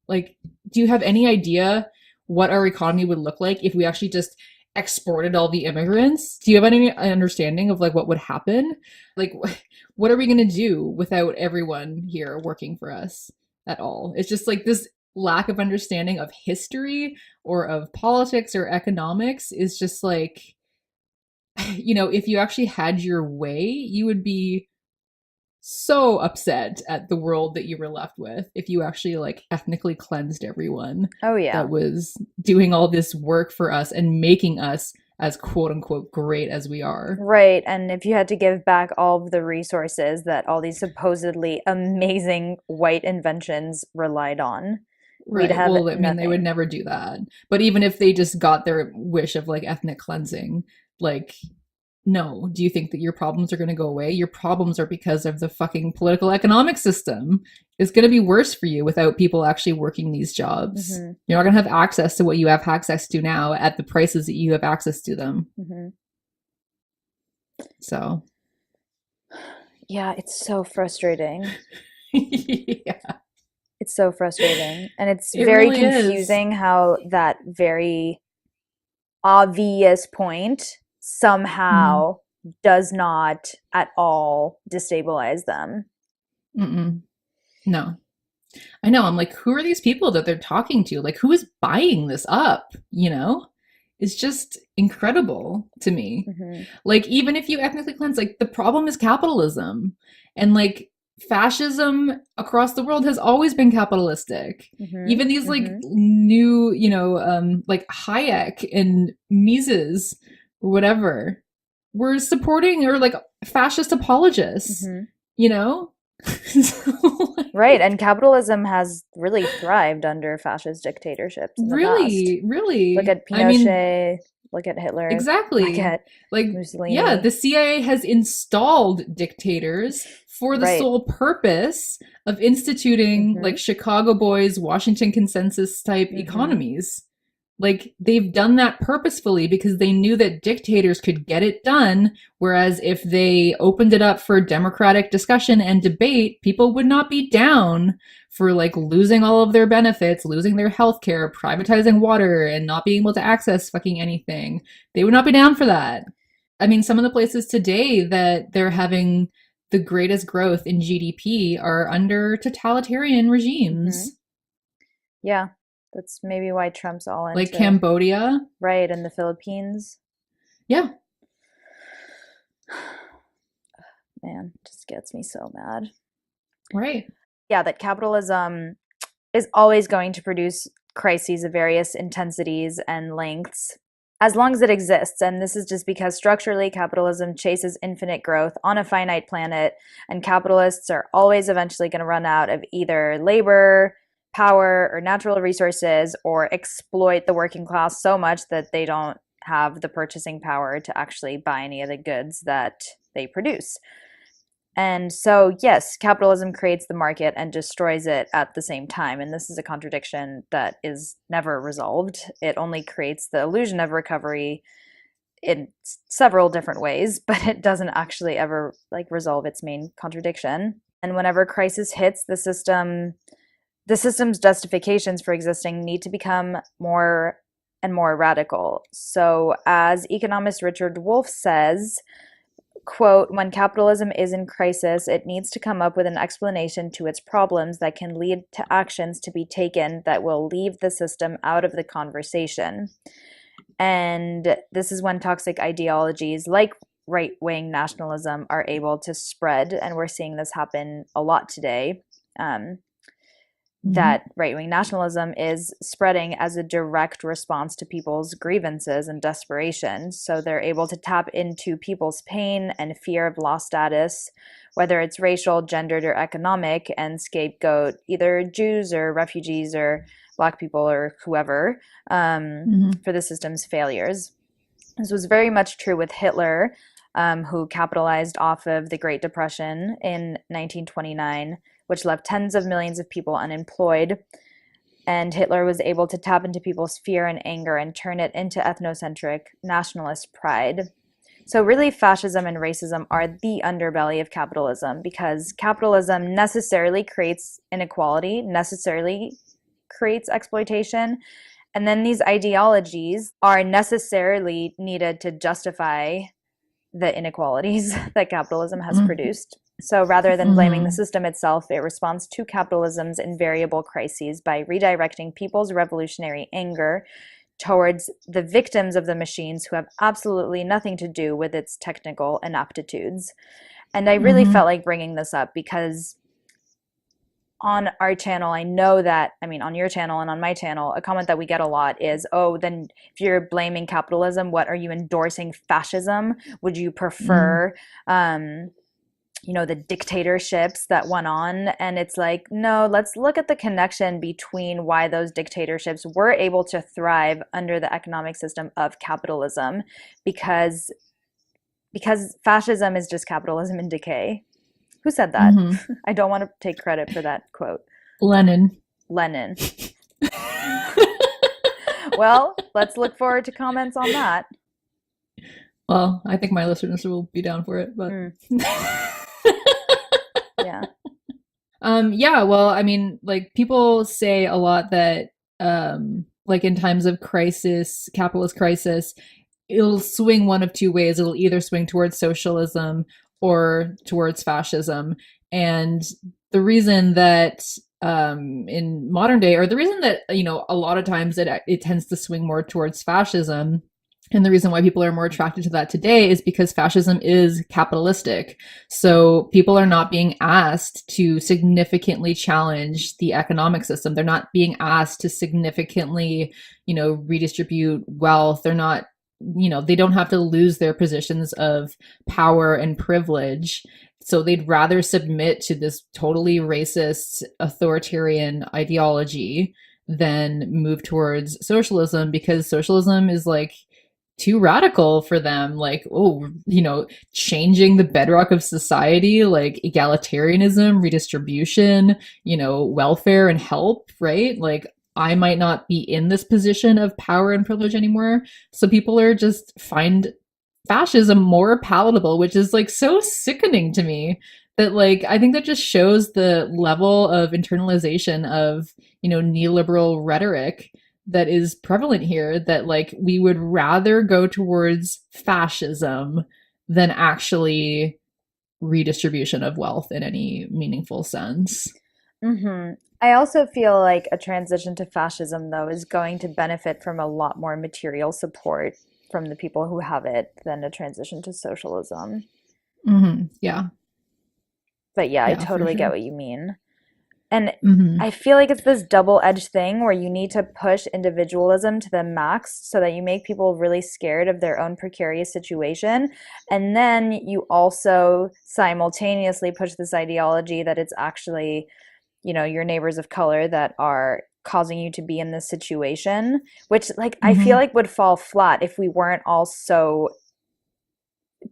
do you have any idea what our economy would look like if we actually just exported all the immigrants? Do you have any understanding of like what would happen? Like, what are we going to do without everyone here working for us at all? It's just like this lack of understanding of history or of politics or economics is just like, if you actually had your way, you would be so upset at the world that you were left with if you actually like ethnically cleansed everyone Oh yeah. that was doing all this work for us and making us as quote unquote great as we are. Right. And if you had to give back all of the resources that all these supposedly amazing white inventions relied on, we'd Right. have Well, I mean, they would nothing. never do that. But even if they just got their wish of like ethnic cleansing, like, no, do you think that your problems are going to go away? Your problems are because of the fucking political economic system. It's going to be worse for you without people actually working these jobs. Hmm. You're not going to have access to what you have access to now at the prices that you have access to them. Hmm. So, Yeah, it's so frustrating. yeah, It's so frustrating. And it's it very really is. confusing how that very obvious point Mm-hmm. somehow does not at all destabilize them. Mm-mm. No. I know. I'm like, who are these people that they're talking to? Like, who is buying this up? It's just incredible to me. Hmm. Like, even if you ethnically cleanse, like, the problem is capitalism. And like, fascism across the world has always been capitalistic. Hmm. Even these like Hmm. new, like Hayek and Mises or whatever were supporting or like fascist apologists, Hmm. you know? So, Right. And capitalism has really thrived under fascist dictatorships in the past. really, Look really. at I mean, Pinochet. Look at Hitler. Look Exactly. at Like, Mussolini. yeah, the CIA has installed dictators for the Right. sole purpose of instituting like Chicago Boys, Washington Consensus type economies. Like, they've done that purposefully because they knew that dictators could get it done, whereas if they opened it up for democratic discussion and debate, people would not be down for like losing all of their benefits, losing their health care, privatizing water, and not being able to access fucking anything. They would not be down for that. I mean, some of the places today that they're having the greatest growth in GDP are under totalitarian regimes. Yeah. That's maybe why Trump's all into... Like Cambodia. Right, and the Philippines. Yeah. Man, just gets me so mad. Right. Yeah, that capitalism is always going to produce crises of various intensities and lengths as long as it exists. And this is just because structurally capitalism chases infinite growth on a finite planet, and capitalists are always eventually going to run out of either labor, power, or natural resources, or exploit the working class so much that they don't have the purchasing power to actually buy any of the goods that they produce. And so, yes, capitalism creates the market and destroys it at the same time. And this is a contradiction that is never resolved. It only creates the illusion of recovery in several different ways, but it doesn't actually ever like resolve its main contradiction. And whenever crisis hits, the system's justifications for existing need to become more and more radical. So as economist Richard Wolff says, quote, when capitalism is in crisis, it needs to come up with an explanation to its problems that can lead to actions to be taken that will leave the system out of the conversation. And this is when toxic ideologies like right-wing nationalism are able to spread, and we're seeing this happen a lot today. That right-wing nationalism is spreading as a direct response to people's grievances and desperation. So they're able to tap into people's pain and fear of lost status, whether it's racial, gendered, or economic, and scapegoat either Jews or refugees or Black people or whoever for the system's failures. This was very much true with Hitler, who capitalized off of the Great Depression in 1929, which left tens of millions of people unemployed. And Hitler was able to tap into people's fear and anger and turn it into ethnocentric nationalist pride. So really, fascism and racism are the underbelly of capitalism, because capitalism necessarily creates inequality, necessarily creates exploitation. And then these ideologies are necessarily needed to justify the inequalities that capitalism has produced. So rather than blaming the system itself, it responds to capitalism's invariable crises by redirecting people's revolutionary anger towards the victims of the machines who have absolutely nothing to do with its technical inaptitudes. And I really felt like bringing this up because on our channel, I know that, I mean, on your channel and on my channel, a comment that we get a lot is, oh, then if you're blaming capitalism, what are you endorsing? Fascism? Would you prefer, the dictatorships that went on? And it's like, no, let's look at the connection between why those dictatorships were able to thrive under the economic system of capitalism, because fascism is just capitalism in decay. Who said that? I don't want to take credit for that quote. Lenin. Well, let's look forward to comments on that. Well, I think my listeners will be down for it, but yeah. Well, I mean, like, people say a lot that like in times of crisis, capitalist crisis, it'll swing one of two ways. It'll either swing towards socialism or towards fascism. And the reason that in modern day, or the reason that, a lot of times it tends to swing more towards fascism, and the reason why people are more attracted to that today is because fascism is capitalistic. So people are not being asked to significantly challenge the economic system. They're not being asked to significantly, redistribute wealth. They're not, they don't have to lose their positions of power and privilege. So they'd rather submit to this totally racist, authoritarian ideology than move towards socialism, because socialism is like too radical for them. Like, oh, changing the bedrock of society, like egalitarianism, redistribution, welfare and help, right? Like, I might not be in this position of power and privilege anymore. So people are just find fascism more palatable, which is like so sickening to me. That, like, I think that just shows the level of internalization of, neoliberal rhetoric that is prevalent here, that like we would rather go towards fascism than actually redistribution of wealth in any meaningful sense. I also feel like a transition to fascism, though, is going to benefit from a lot more material support from the people who have it than a transition to socialism. Yeah. But yeah, I Yeah, for totally get sure. what you mean. And hmm I feel like it's this double-edged thing where you need to push individualism to the max so that you make people really scared of their own precarious situation. And then you also simultaneously push this ideology that it's actually, your neighbors of color that are causing you to be in this situation, which like I feel hmm like would fall flat if we weren't all so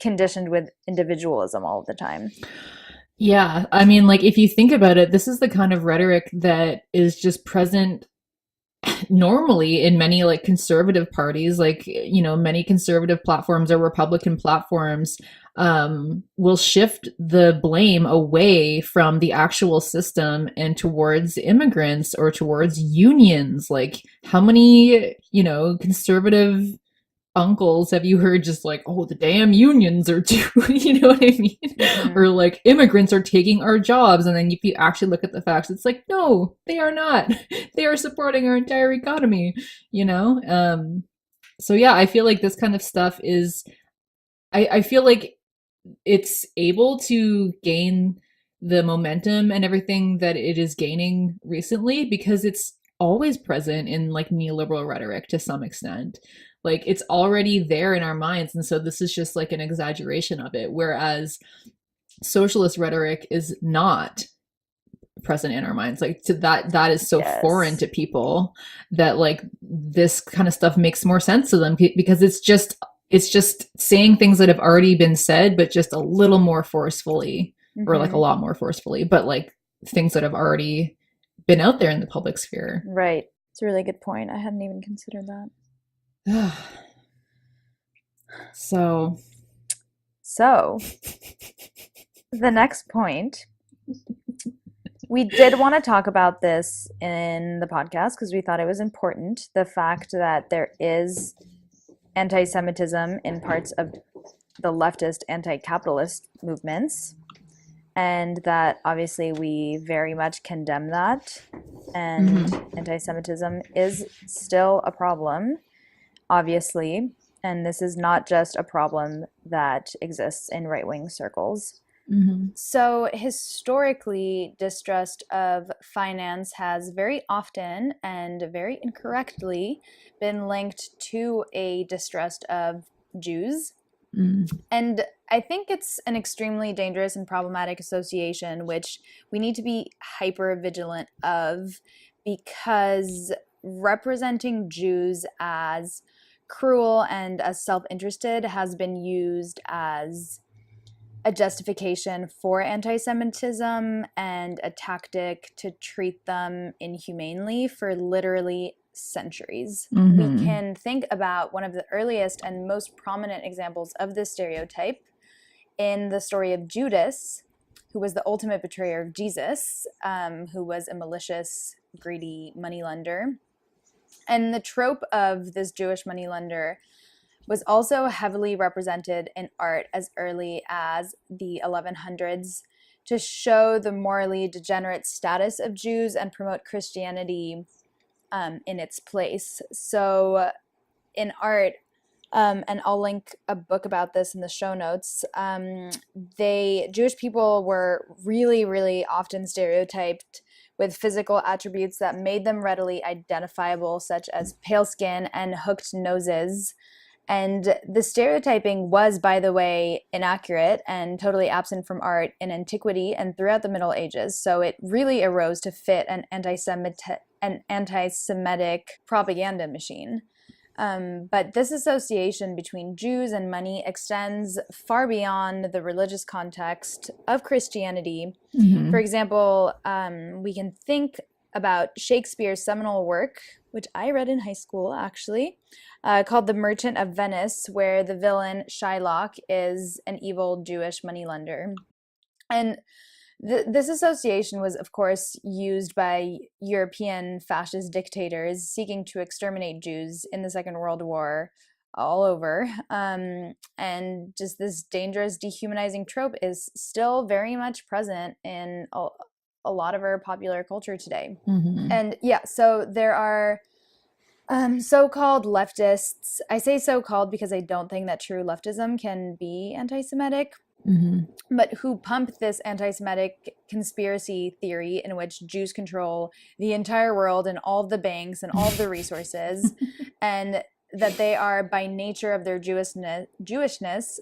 conditioned with individualism all the time. Yeah, I mean, like, if you think about it, this is the kind of rhetoric that is just present normally in many like conservative parties, like, many conservative platforms or Republican platforms will shift the blame away from the actual system and towards immigrants or towards unions. Like, how many, conservative uncles have you heard just like, oh, the damn unions are too, you know what I mean? Mm-hmm. Or like, immigrants are taking our jobs. And then if you actually look at the facts, it's like, no, they are not. They are supporting our entire economy, you know? So yeah, I feel like this kind of stuff is, I feel like it's able to gain the momentum and everything that it is gaining recently because it's always present in like neoliberal rhetoric to some extent. Like, it's already there in our minds, and so this is just like an exaggeration of it, whereas socialist rhetoric is not present in our minds. Like, to that is so foreign Yes. to people that like this kind of stuff makes more sense to them because it's just saying things that have already been said, but just a little more forcefully, or like a Mm-hmm. lot more forcefully, but like things that have already been out there in the public sphere. Right. It's a really good point. I hadn't even considered that. So, So, the next point, we did want to talk about this in the podcast because we thought it was important. The fact that there is anti-Semitism in parts of the leftist anti-capitalist movements, and that obviously we very much condemn that. And mhm, anti-Semitism is still a problem, obviously. And this is not just a problem that exists in right-wing circles. mhm, So, historically, distrust of finance has very often and very incorrectly been linked to a distrust of Jews. mm, And I think it's an extremely dangerous and problematic association, which we need to be hyper vigilant of because representing Jews as cruel and as self interested has been used as a justification for anti Semitism and a tactic to treat them inhumanely for literally centuries. We mhm, can think about one of the earliest and most prominent examples of this stereotype in the story of Judas, who was the ultimate betrayer of Jesus, who was a malicious, greedy moneylender. And the trope of this Jewish moneylender was also heavily represented in art as early as the 1100s to show the morally degenerate status of Jews and promote Christianity in its place. So, in art, and I'll link a book about this in the show notes. Jewish people were really, really often stereotyped with physical attributes that made them readily identifiable, such as pale skin and hooked noses. And the stereotyping was, by the way, inaccurate and totally absent from art in antiquity and throughout the Middle Ages. So it really arose to fit an anti-Semitic propaganda machine. But this association between Jews and money extends far beyond the religious context of Christianity. For example, we can think about Shakespeare's seminal work, which I read in high school actually, called The Merchant of Venice, where the villain Shylock is an evil Jewish moneylender. And this association was, of course, used by European fascist dictators seeking to exterminate Jews in the Second World War all over. And just this dangerous, dehumanizing trope is still very much present in a lot of our popular culture today. And yeah, so there are so-called leftists. I say so-called because I don't think that true leftism can be anti-Semitic. But who pump this anti-Semitic conspiracy theory in which Jews control the entire world and all of the banks and all of the resources, and that they are by nature of their Jewishness,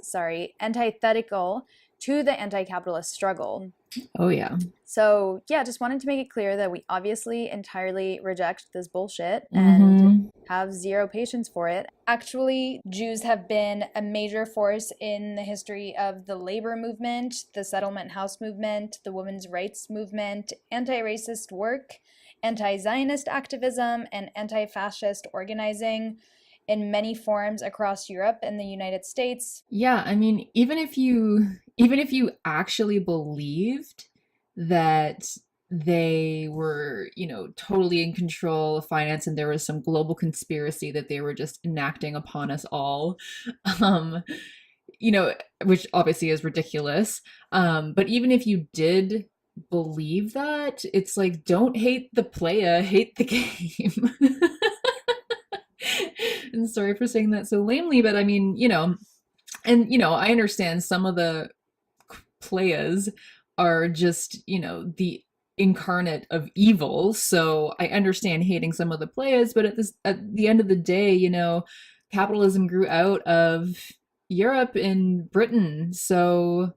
antithetical to the anti-capitalist struggle. Oh, yeah. So, yeah, just wanted to make it clear that we obviously entirely reject this bullshit and have zero patience for it. Actually, Jews have been a major force in the history of the labor movement, the settlement house movement, the women's rights movement, anti-racist work, anti-Zionist activism, and anti-fascist organizing in many forms across Europe and the United States. Yeah, I mean, even if you actually believed that they were, totally in control of finance and there was some global conspiracy that they were just enacting upon us all, which obviously is ridiculous. But even if you did believe that, it's like, don't hate the playa, hate the game. And sorry for saying that so lamely, but I mean, I understand some of the playas are just, the incarnate of evil. So I understand hating some of the playas, but at the end of the day, capitalism grew out of Europe and Britain. So,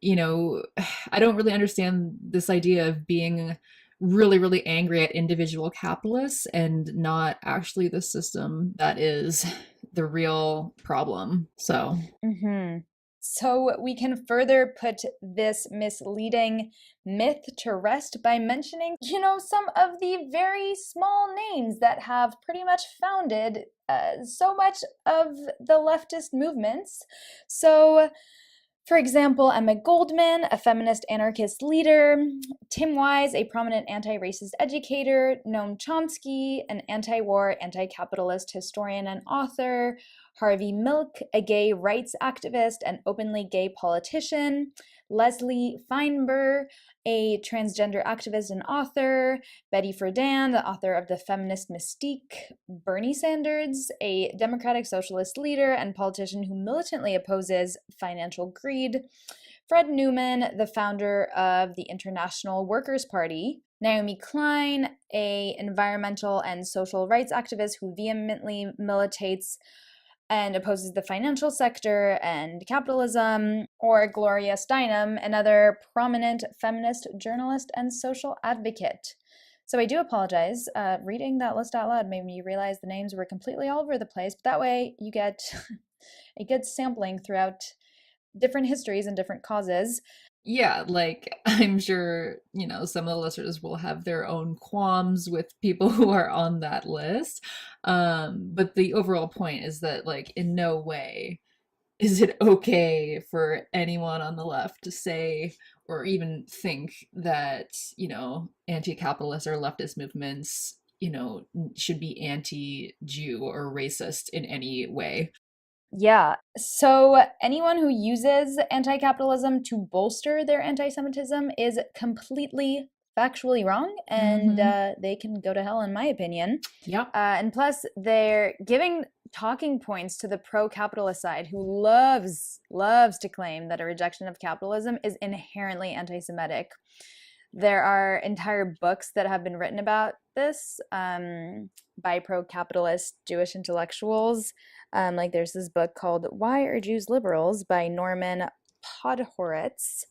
I don't really understand this idea of being really, really angry at individual capitalists and not actually the system that is the real problem. So. So we can further put this misleading myth to rest by mentioning, some of the very small names that have pretty much founded so much of the leftist movements. So, for example, Emma Goldman, a feminist anarchist leader, Tim Wise, a prominent anti-racist educator, Noam Chomsky, an anti-war, anti-capitalist historian and author, Harvey Milk, a gay rights activist and openly gay politician, Leslie Feinberg, a transgender activist and author, Betty Friedan, the author of The Feminist Mystique, Bernie Sanders, a democratic socialist leader and politician who militantly opposes financial greed, Fred Newman, the founder of the International Workers' Party, Naomi Klein, a environmental and social rights activist who vehemently militates and opposes the financial sector and capitalism, or Gloria Steinem, another prominent feminist journalist and social advocate. So I do apologize. Reading that list out loud made me realize the names were completely all over the place, but that way you get a good sampling throughout different histories and different causes. Yeah, like I'm sure, some of the listeners will have their own qualms with people who are on that list. But the overall point is that, like, in no way is it okay for anyone on the left to say or even think that, anti-capitalist or leftist movements, should be anti-Jew or racist in any way. Yeah. So anyone who uses anti-capitalism to bolster their anti-Semitism is completely factually wrong, and they can go to hell, in my opinion. Yep. And plus, they're giving talking points to the pro-capitalist side, who loves to claim that a rejection of capitalism is inherently anti-Semitic. There are entire books that have been written about this by pro-capitalist Jewish intellectuals. Like there's this book called Why Are Jews Liberals by Norman Podhoretz,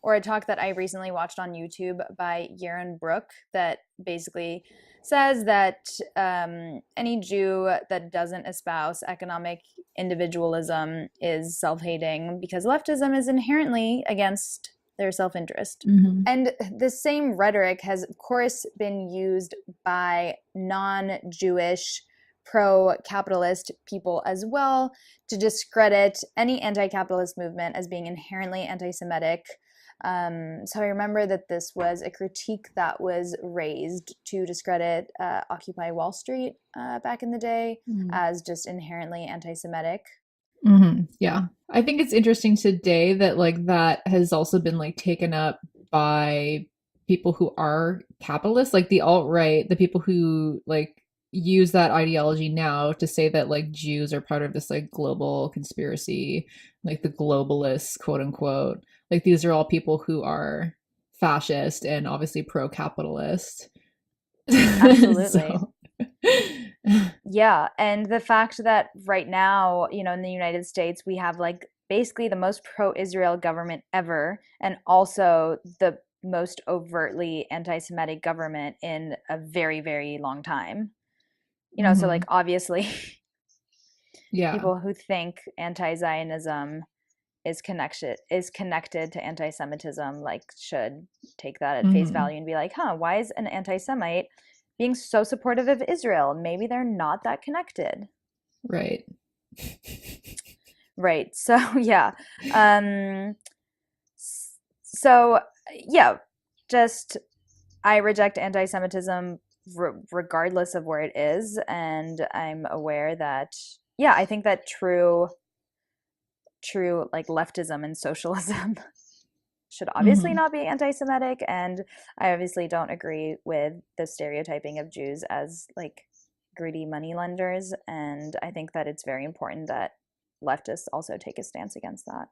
or a talk that I recently watched on YouTube by Yaron Brook that basically says that any Jew that doesn't espouse economic individualism is self-hating because leftism is inherently against their self-interest. Mm-hmm. And the same rhetoric has, of course, been used by non-Jewish pro-capitalist people as well to discredit any anti-capitalist movement as being inherently anti-Semitic. So I remember that this was a critique that was raised to discredit Occupy Wall Street back in the day as just inherently anti-Semitic. Mm-hmm. Yeah. I think it's interesting today that like that has also been like taken up by people who are capitalists, like the alt-right, the people who like use that ideology now to say that like Jews are part of this like global conspiracy, like the globalists, quote unquote. Like these are all people who are fascist and obviously pro-capitalist. Absolutely. So. Yeah, and the fact that right now, you know, in the United States, we have like basically the most pro-Israel government ever, and also the most overtly anti-Semitic government in a very, very long time. You know, so like obviously Yeah. people who think anti-Zionism is connected to anti-Semitism like should take that at face value and be like, huh, why is an anti-Semite being so supportive of Israel? Maybe they're not that connected. Right. Right. So yeah. So yeah, just I reject anti-Semitism regardless of where it is, and I'm aware that yeah, I think that true like leftism and socialism should obviously not be anti-Semitic, and I obviously don't agree with the stereotyping of Jews as like greedy money lenders, and I think that it's very important that leftists also take a stance against that.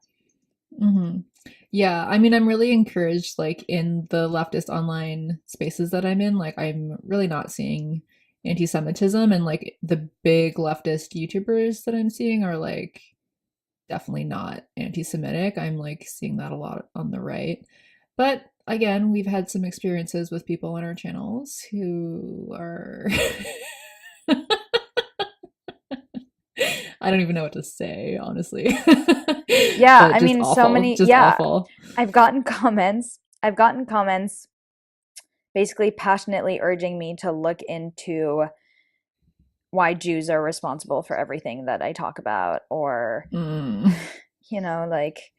Yeah, I mean, I'm really encouraged, like in the leftist online spaces that I'm in, like I'm really not seeing anti-Semitism, and like the big leftist YouTubers that I'm seeing are like definitely not anti-Semitic. I'm like seeing that a lot on the right. But again, we've had some experiences with people on our channels who are I don't even know what to say, honestly. Yeah, But I just mean, so awful, many, just yeah, awful. I've gotten comments. I've gotten comments basically passionately urging me to look into why Jews are responsible for everything that I talk about, or, you know, like,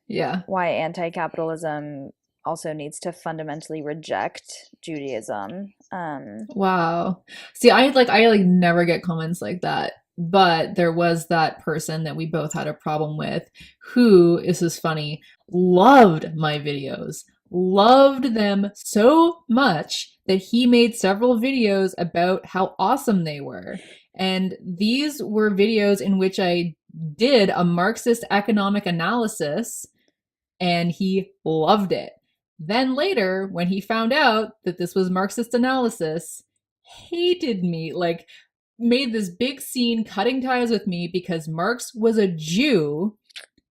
Yeah. why anti-capitalism also needs to fundamentally reject Judaism. Wow. See, I never get comments like that. But there was that person that we both had a problem with who, this is funny, loved my videos. Loved them so much that he made several videos about how awesome they were. And these were videos in which I did a Marxist economic analysis, and he loved it. Then later, when he found out that this was Marxist analysis, hated me, like made this big scene cutting ties with me because Marx was a Jew.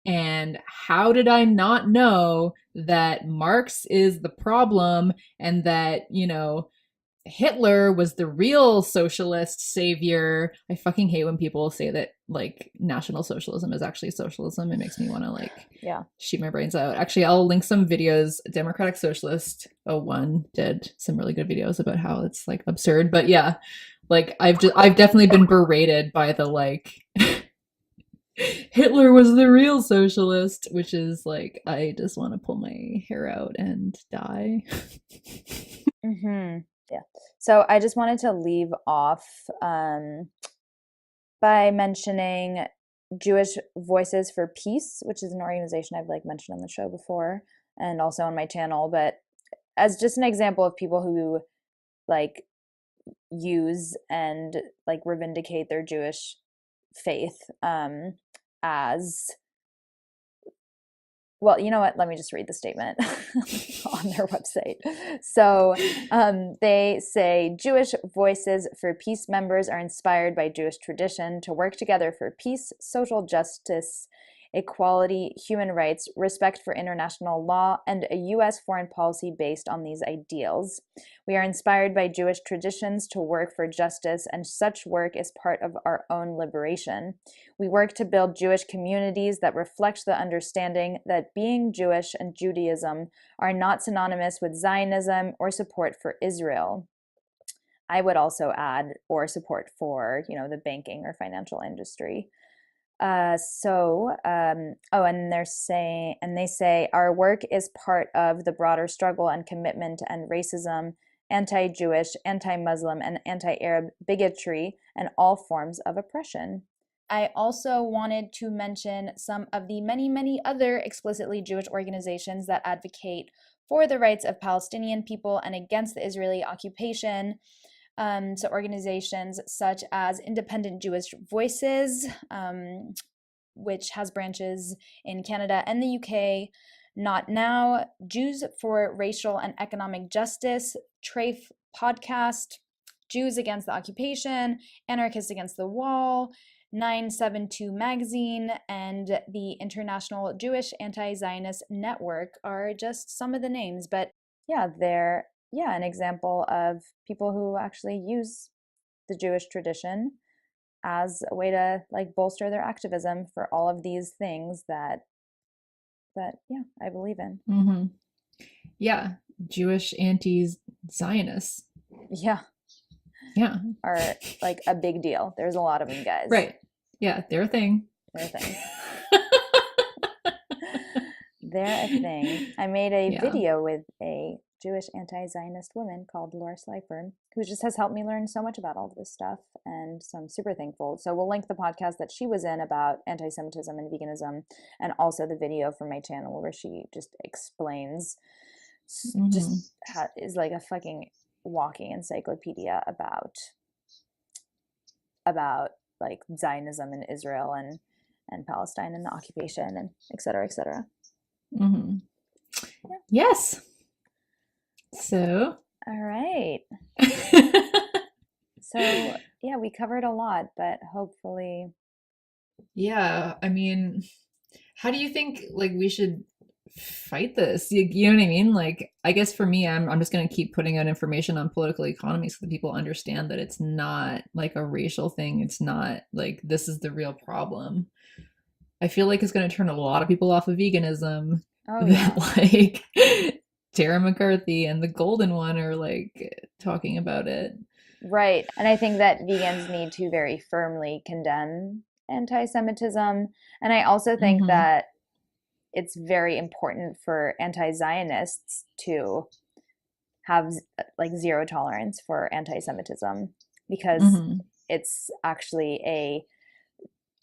And how did I not know that Marx is the problem and that, you know, Hitler was the real socialist savior? I fucking hate when people say that like National Socialism is actually socialism. It makes me want to like shoot my brains out. Actually, I'll link some videos. Democratic Socialist 01 did some really good videos about how it's like absurd. But yeah, like I've definitely been berated by the like Hitler was the real socialist, which is like I just want to pull my hair out and die. Yeah. So I just wanted to leave off by mentioning Jewish Voices for Peace, which is an organization I've like mentioned on the show before and also on my channel, but as just an example of people who like use and like revindicate their Jewish faith as well, you know what? Let me just read the statement on their website. So they say Jewish Voices for Peace members are inspired by Jewish tradition to work together for peace, social justice, equality, human rights, respect for international law, and a U.S. foreign policy based on these ideals. We are inspired by Jewish traditions to work for justice, and such work is part of our own liberation. We work to build Jewish communities that reflect the understanding that being Jewish and Judaism are not synonymous with Zionism or support for Israel. I would also add, or support for, the banking or financial industry. And they say our work is part of the broader struggle and commitment to end racism, anti-Jewish, anti-Muslim, and anti-Arab bigotry, and all forms of oppression. I also wanted to mention some of the many, many other explicitly Jewish organizations that advocate for the rights of Palestinian people and against the Israeli occupation. So organizations such as Independent Jewish Voices, which has branches in Canada and the UK, Not Now, Jews for Racial and Economic Justice, TRAFE Podcast, Jews Against the Occupation, Anarchists Against the Wall, 972 Magazine, and the International Jewish Anti-Zionist Network are just some of the names. But yeah, they're an example of people who actually use the Jewish tradition as a way to bolster their activism for all of these things that I believe in. Mm-hmm. Yeah, Jewish anti-Zionists. Yeah. Are a big deal. There's a lot of them, guys. Right. Yeah, they're a thing. They're a thing. They're a thing. I made a video with a Jewish anti-Zionist woman called Laura Slifer, who just has helped me learn so much about all of this stuff, and so I'm super thankful. So we'll link the podcast that she was in about anti-Semitism and veganism, and also the video from my channel where she just explains, is like a fucking walking encyclopedia about Zionism and Israel and Palestine and the occupation and et cetera, et cetera. Mm-hmm. Yeah. Yes. So. All right. So yeah, we covered a lot, but hopefully. Yeah, I mean, how do you think we should fight this? You know what I mean? I guess for me, I'm just gonna keep putting out information on political economy so that people understand that it's not a racial thing. It's not this is the real problem. I feel like it's gonna turn a lot of people off of veganism. Oh yeah. That Tara McCarthy and the Golden One are talking about it. Right. And I think that vegans need to very firmly condemn anti-Semitism. And I also think that it's very important for anti-Zionists to have zero tolerance for anti-Semitism, because it's actually a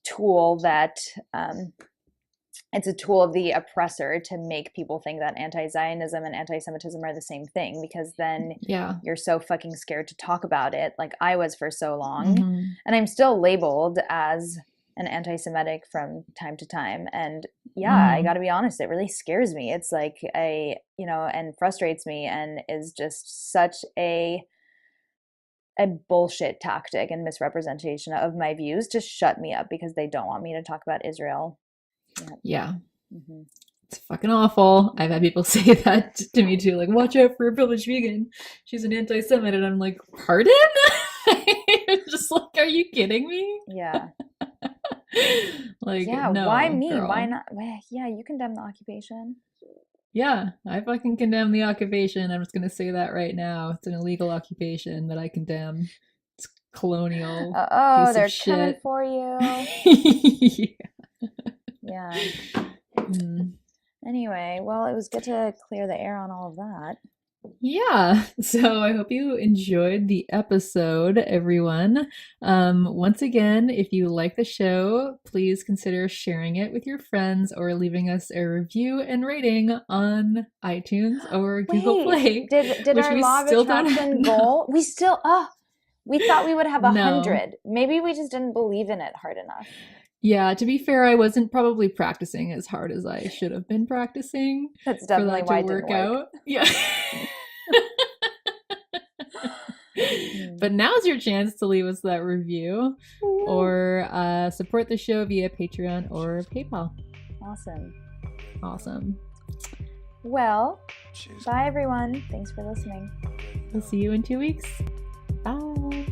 tool that it's a tool of the oppressor to make people think that anti-Zionism and anti-Semitism are the same thing, because then you're so fucking scared to talk about it, like I was for so long. And I'm still labeled as an anti-Semitic from time to time. And I gotta be honest, it really scares me. It's and frustrates me, and is just such a bullshit tactic and misrepresentation of my views to shut me up because they don't want me to talk about Israel. Yeah. It's fucking awful. I've had people say that to me too, watch out for a privileged vegan, she's an anti-Semite. And I'm like, pardon? Just are you kidding me? Yeah. No, why me? girl. Why not? Yeah, you condemn the occupation. Yeah, I fucking condemn the occupation. I'm just gonna say that right now. It's an illegal occupation that I condemn. It's colonial. Oh, they're coming for you. Yeah. Anyway, well, it was good to clear the air on all of that. Yeah, so I hope you enjoyed the episode, everyone. Once again, if you like the show, please consider sharing it with your friends or leaving us a review and rating on iTunes or Google Play. Did our law of attraction goal? We still, we thought we would have 100. Maybe we just didn't believe in it hard enough. Yeah, to be fair, I wasn't probably practicing as hard as I should have been practicing. That's definitely why it didn't work. Yeah. But now's your chance to leave us that review or support the show via Patreon or PayPal. Awesome. Well, bye everyone. Thanks for listening. We'll see you in 2 weeks. Bye.